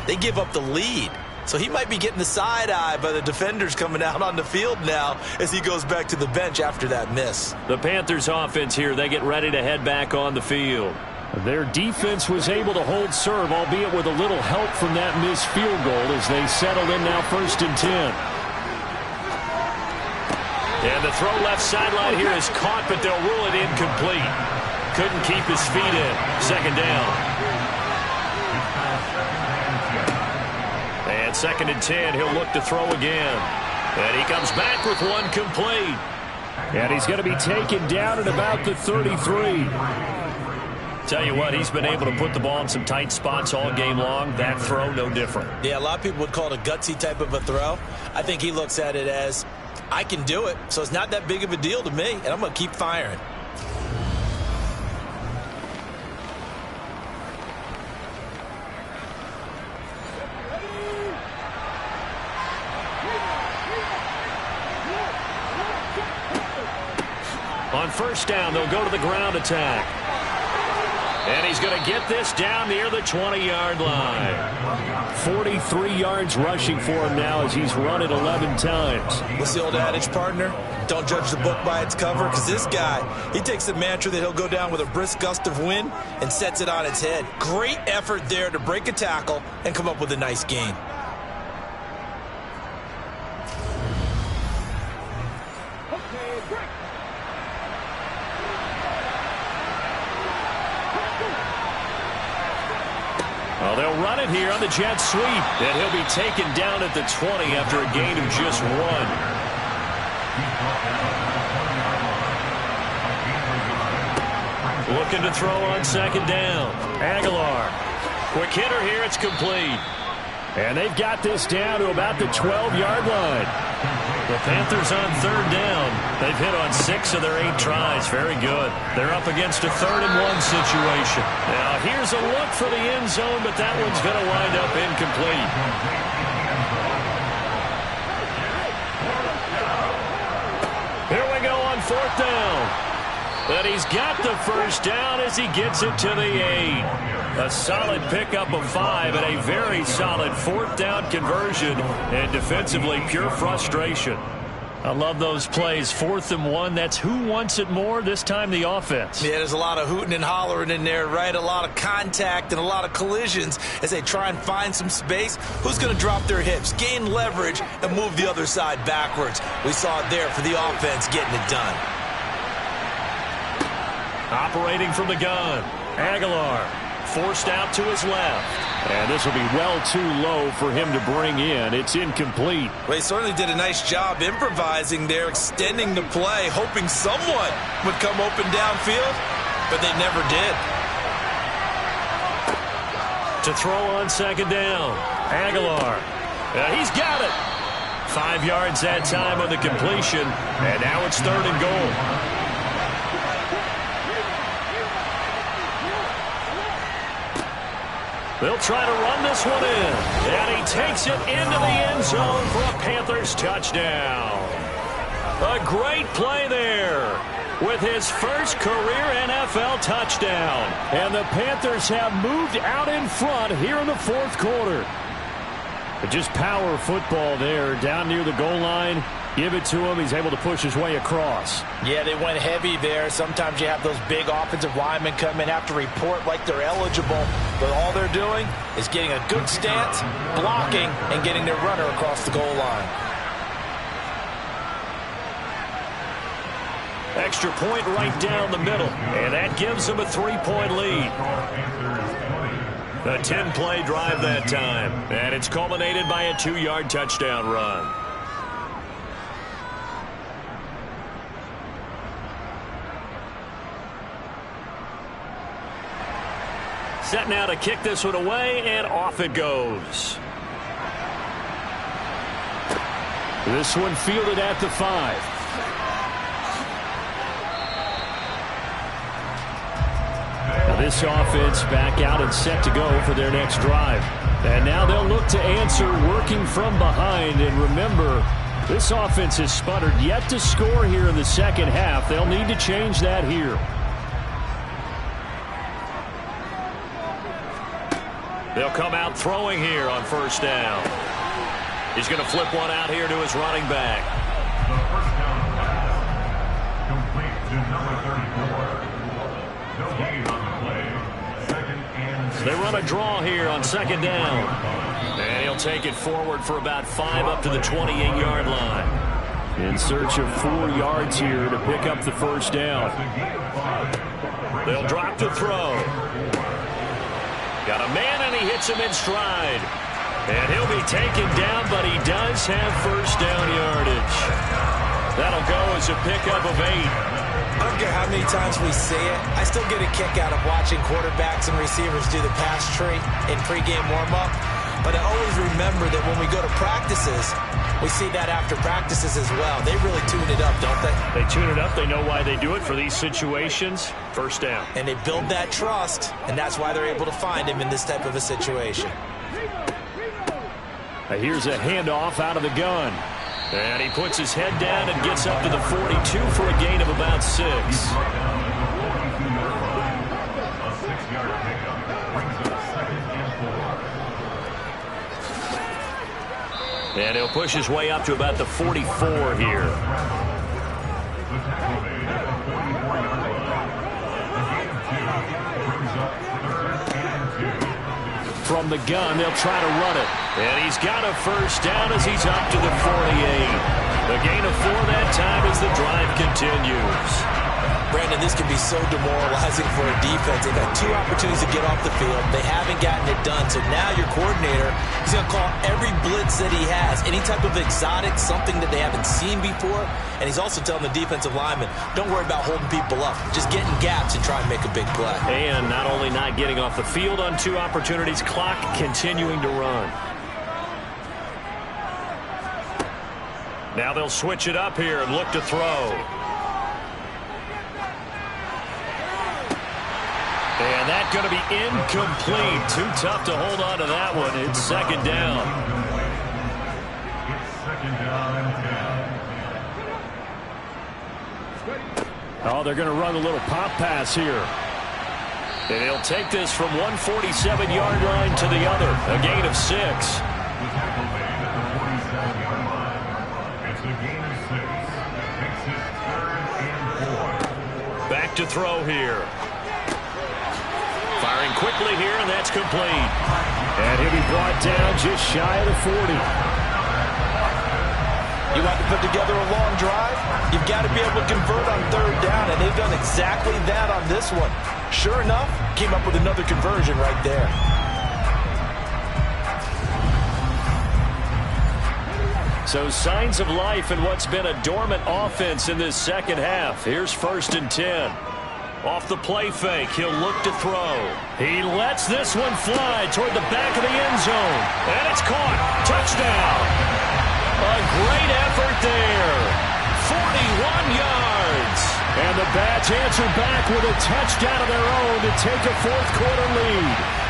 they give up the lead. So he might be getting the side eye by the defenders coming out on the field now as he goes back to the bench after that miss. The Panthers offense here, they get ready to head back on the field. Their defense was able to hold serve, albeit with a little help from that missed field goal as they settled in now 1st and 10. And the throw left sideline here is caught, but they'll rule it incomplete. Couldn't keep his feet in. 2nd down. And 2nd and 10, he'll look to throw again. And he comes back with one complete. And he's going to be taken down at about the 33. Tell you what, he's been able to put the ball in some tight spots all game long. That throw, no different. Yeah, a lot of people would call it a gutsy type of a throw. I think he looks at it as, I can do it, so it's not that big of a deal to me, and I'm going to keep firing. On first down, they'll go to the ground attack. And he's going to get this down near the 20-yard line. 43 yards rushing for him now as he's run it 11 times. What's the old adage, partner? Don't judge the book by its cover, because this guy, he takes a mantra that he'll go down with a brisk gust of wind and sets it on its head. Great effort there to break a tackle and come up with a nice gain. Well, they'll run it here on the jet sweep, and he'll be taken down at the 20 after a gain of just 1. Looking to throw on second down. Aguilar. Quick hitter here. It's complete. And they've got this down to about the 12-yard line. The Panthers on third down. They've hit on 6 of their 8 tries. Very good. They're up against a 3rd-and-1 situation. Now, here's a look for the end zone, but that one's going to wind up incomplete. Here we go on 4th down. But he's got the first down as he gets it to the 8. A solid pickup of 5 and a very solid 4th down conversion. And defensively, pure frustration. I love those plays. 4th and 1. That's who wants it more, this time the offense. Yeah, there's a lot of hooting and hollering in there, right? A lot of contact and a lot of collisions as they try and find some space. Who's going to drop their hips, gain leverage, and move the other side backwards? We saw it there for the offense getting it done. Operating from the gun, Aguilar forced out to his left. And this will be well too low for him to bring in. It's incomplete. Well, he certainly did a nice job improvising there, extending the play, hoping someone would come open downfield, but they never did. To throw on second down, Aguilar. He's got it. 5 yards that time on the completion, and now it's 3rd and goal. They'll try to run this one in. And he takes it into the end zone for a Panthers touchdown. A great play there with his first career NFL touchdown. And the Panthers have moved out in front here in the 4th quarter. But just power football there down near the goal line. Give it to him. He's able to push his way across. Yeah, they went heavy there. Sometimes you have those big offensive linemen come in, have to report like they're eligible. But all they're doing is getting a good stance, blocking, and getting their runner across the goal line. Extra point right down the middle. And that gives them a 3-point lead. A 10-play drive that time. And it's culminated by a 2-yard touchdown run. Set now to kick this one away, and off it goes. This one fielded at the 5. Now this offense back out and set to go for their next drive. And now they'll look to answer working from behind. And remember, this offense has sputtered yet to score here in the second half. They'll need to change that here. They'll come out throwing here on first down. He's going to flip one out here to his running back. The first down pass complete to number 34. No gain on the play. 2nd and 6. They run a draw here on second down. And he'll take it forward for about 5 up to the 28-yard line. In search of 4 yards here to pick up the first down. They'll drop to throw. Got a man, and he hits him in stride. And he'll be taken down, but he does have first down yardage. That'll go as a pickup of 8. I don't care how many times we say it, I still get a kick out of watching quarterbacks and receivers do the pass tree in pregame warm-up. But I always remember that when we go to practices, we see that after practices as well. They really tune it up, don't they? They tune it up. They know why they do it for these situations. First down. And they build that trust, and that's why they're able to find him in this type of a situation. Here's a handoff out of the gun. And he puts his head down and gets up to the 42 for a gain of about 6. And he'll push his way up to about the 44 here. The tackle made at the 44-yard line. The gain of 2 brings up 3rd and 2. From the gun, they'll try to run it. And he's got a first down as he's up to the 48. The gain of 4 that time as the drive continues. Brandon, this can be so demoralizing for a defense. They've had 2 opportunities to get off the field. They haven't gotten it done. So now your coordinator is going to call every blitz that he has, any type of exotic, something that they haven't seen before. And he's also telling the defensive lineman, don't worry about holding people up. Just get in gaps and try and make a big play. And not only not getting off the field on 2 opportunities, clock continuing to run. Now they'll switch it up here and look to throw. And that's going to be incomplete. Too tough to hold on to that one. It's 2nd down. It's 2nd down and 10. Oh, they're going to run a little pop pass here. And he'll take this from 147-yard line to the other. A gain of 6. The tackle made at the 47-yard line. It's a gain of 6. Makes it 3rd and 4. Back to throw here. Firing quickly here, and that's complete. And he'll be brought down just shy of the 40. You want to put together a long drive? You've got to be able to convert on 3rd down, and they've done exactly that on this one. Sure enough, came up with another conversion right there. So signs of life in what's been a dormant offense in this second half. Here's 1st and 10. Off the play fake, he'll look to throw. He lets this one fly toward the back of the end zone. And it's caught. Touchdown. A great effort there. 41 yards. And the Bats answer back with a touchdown of their own to take a 4th quarter lead.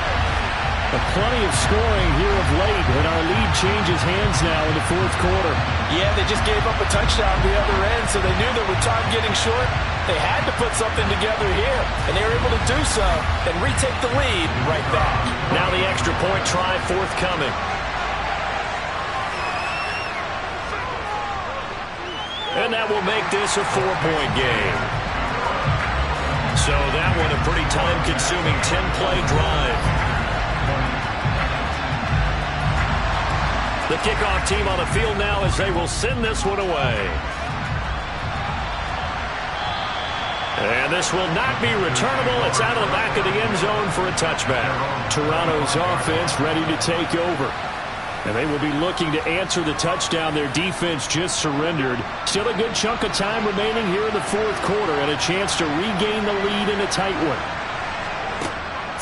Plenty of scoring here of late, and our lead changes hands now in the 4th quarter. Yeah, they just gave up a touchdown the other end, so they knew that with time getting short, they had to put something together here, and they were able to do so and retake the lead right back. Now the extra point try forthcoming. And that will make this a 4-point game. So that one a pretty time-consuming 10-play drive. The kickoff team on the field now as they will send this one away. And this will not be returnable. It's out of the back of the end zone for a touchback. Toronto's offense ready to take over. And they will be looking to answer the touchdown their defense just surrendered. Still a good chunk of time remaining here in the 4th quarter and a chance to regain the lead in a tight one.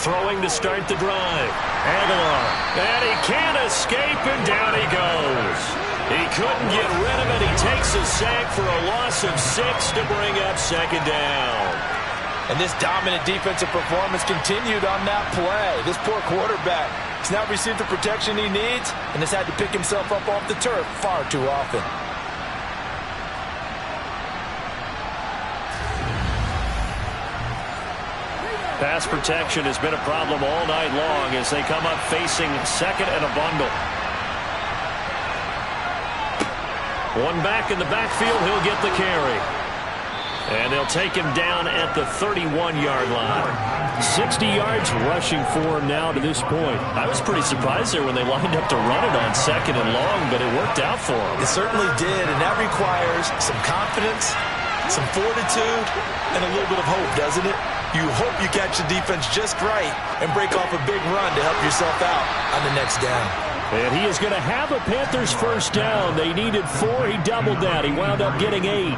Throwing to start the drive. Aguilar. And he can't escape, and down he goes. He couldn't get rid of it. He takes a sack for a loss of 6 to bring up 2nd down. And this dominant defensive performance continued on that play. This poor quarterback has not received the protection he needs and has had to pick himself up off the turf far too often. Pass protection has been a problem all night long as they come up facing 2nd and a bundle. One back in the backfield, he'll get the carry. And they'll take him down at the 31-yard line. 60 yards rushing for him now to this point. I was pretty surprised there when they lined up to run it on 2nd and long, but it worked out for him. It certainly did, and that requires some confidence, some fortitude, and a little bit of hope, doesn't it? You hope you catch the defense just right and break off a big run to help yourself out on the next down. And he is going to have a Panthers first down. They needed 4. He doubled that. He wound up getting 8.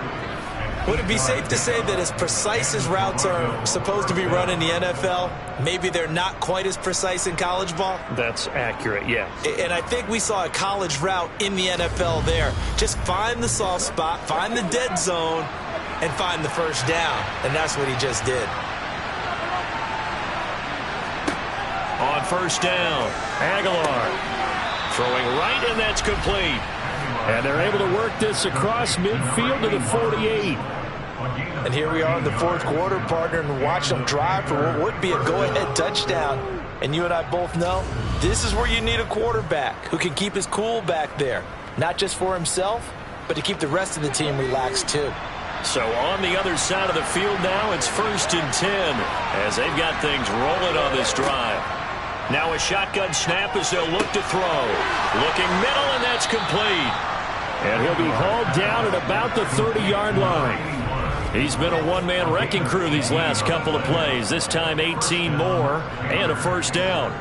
Would it be safe to say that as precise as routes are supposed to be run in the NFL, maybe they're not quite as precise in college ball? That's accurate, yeah. And I think we saw a college route in the NFL there. Just find the soft spot, find the dead zone, and find the first down. And that's what he just did. On first down, Aguilar throwing right, and that's complete. And they're able to work this across midfield to the 48. And here we are in the fourth quarter, partner, and watch them drive for what would be a go-ahead touchdown. And you and I both know this is where you need a quarterback who can keep his cool back there, not just for himself, but to keep the rest of the team relaxed too. So on the other side of the field now, it's 1st and 10 as they've got things rolling on this drive. Now a shotgun snap as they'll look to throw. Looking middle, and that's complete. And he'll be hauled down at about the 30-yard line. He's been a one-man wrecking crew these last couple of plays. This time 18 more and a first down.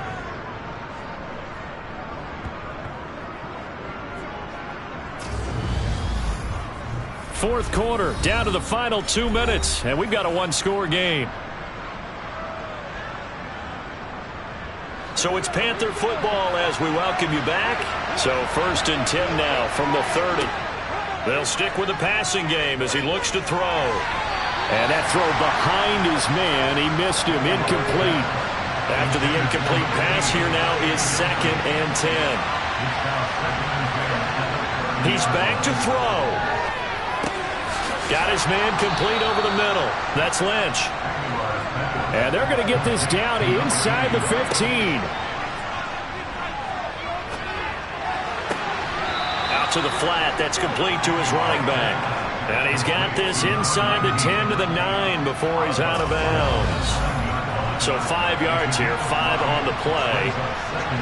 Fourth quarter, down to the final 2 minutes, and we've got a one-score game. So it's Panther football as we welcome you back. So 1st and 10 now from the 30. They'll stick with the passing game as he looks to throw. And that throw behind his man, he missed him, incomplete. After the incomplete pass, here now is 2nd and 10. He's back to throw. Got his man complete over the middle. That's Lynch. And they're going to get this down inside the 15. To the flat, that's complete to his running back. And he's got this inside the 10 to the 9 before he's out of bounds. So 5 yards here, 5 on the play,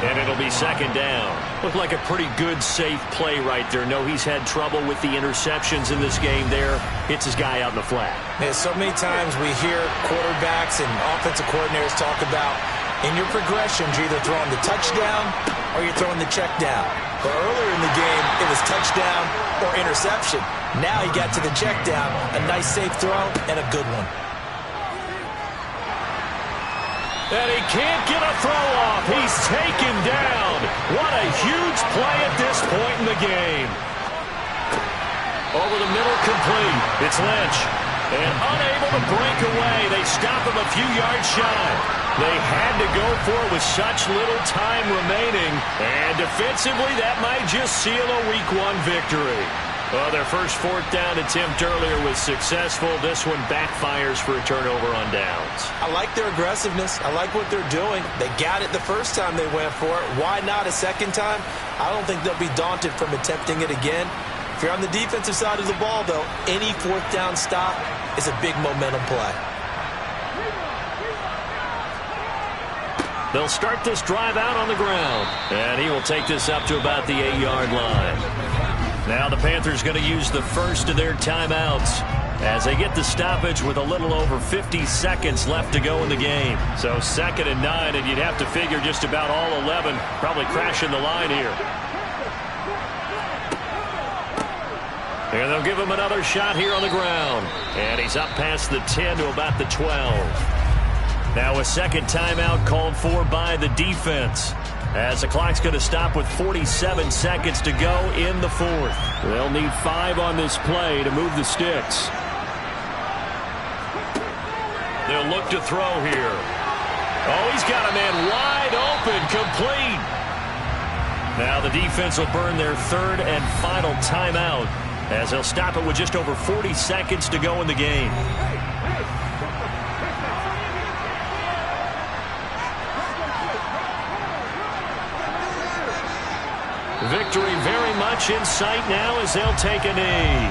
and it'll be 2nd down. Looked like a pretty good, safe play right there. No, he's had trouble with the interceptions in this game there. Hits his guy out in the flat. Yeah, so many times we hear quarterbacks and offensive coordinators talk about in your progressions, you're either throwing the touchdown or you're throwing the check down. But earlier in the game, it was touchdown or interception. Now he got to the check down, a nice safe throw, and a good one. And he can't get a throw off. He's taken down. What a huge play at this point in the game. Over the middle, complete. It's Lynch. And unable to break away. They stop him a few yards shy. They had to go for it with such little time remaining. And defensively, that might just seal a Week 1 victory. Well, their first 4th down attempt earlier was successful. This one backfires for a turnover on downs. I like their aggressiveness. I like what they're doing. They got it the first time they went for it. Why not a second time? I don't think they'll be daunted from attempting it again. If you're on the defensive side of the ball, though, any 4th down stop is a big momentum play. They'll start this drive out on the ground. And he will take this up to about the 8-yard line. Now the Panthers going to use the first of their timeouts as they get the stoppage with a little over 50 seconds left to go in the game. So 2nd and 9, and you'd have to figure just about all 11 probably crashing the line here. And they'll give him another shot here on the ground. And he's up past the 10 to about the 12. Now a second timeout called for by the defense, as the clock's going to stop with 47 seconds to go in the 4th. They'll need 5 on this play to move the sticks. They'll look to throw here. Oh, he's got a man wide open, complete. Now the defense will burn their 3rd and final timeout, as they'll stop it with just over 40 seconds to go in the game. Victory very much in sight now as they'll take a knee.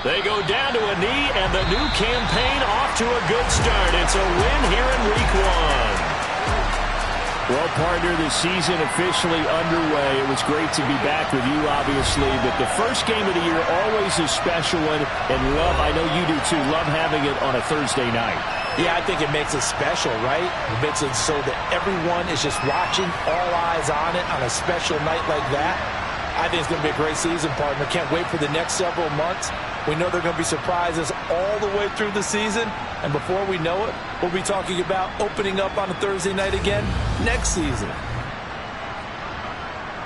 They go down to a knee, and the new campaign off to a good start. It's a win here in Week 1. Well, partner, the season officially underway. It was great to be back with you, obviously, but the first game of the year always a special one, and love, I know you do too, love having it on a Thursday night. Yeah, I think it makes it special, right? It makes it so that everyone is just watching, all eyes on it on a special night like that. I think it's going to be a great season, partner. Can't wait for the next several months. We know there are going to be surprises all the way through the season. And before we know it, we'll be talking about opening up on a Thursday night again next season.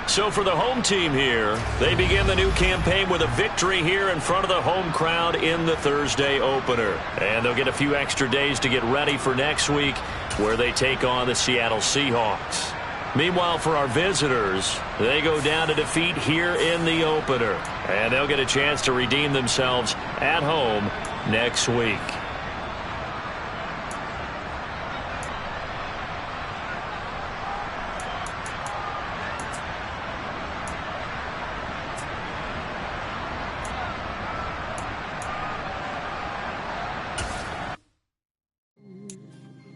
So for the home team here, they begin the new campaign with a victory here in front of the home crowd in the Thursday opener. And they'll get a few extra days to get ready for next week, where they take on the Seattle Seahawks. Meanwhile, for our visitors, they go down to defeat here in the opener. And they'll get a chance to redeem themselves at home next week.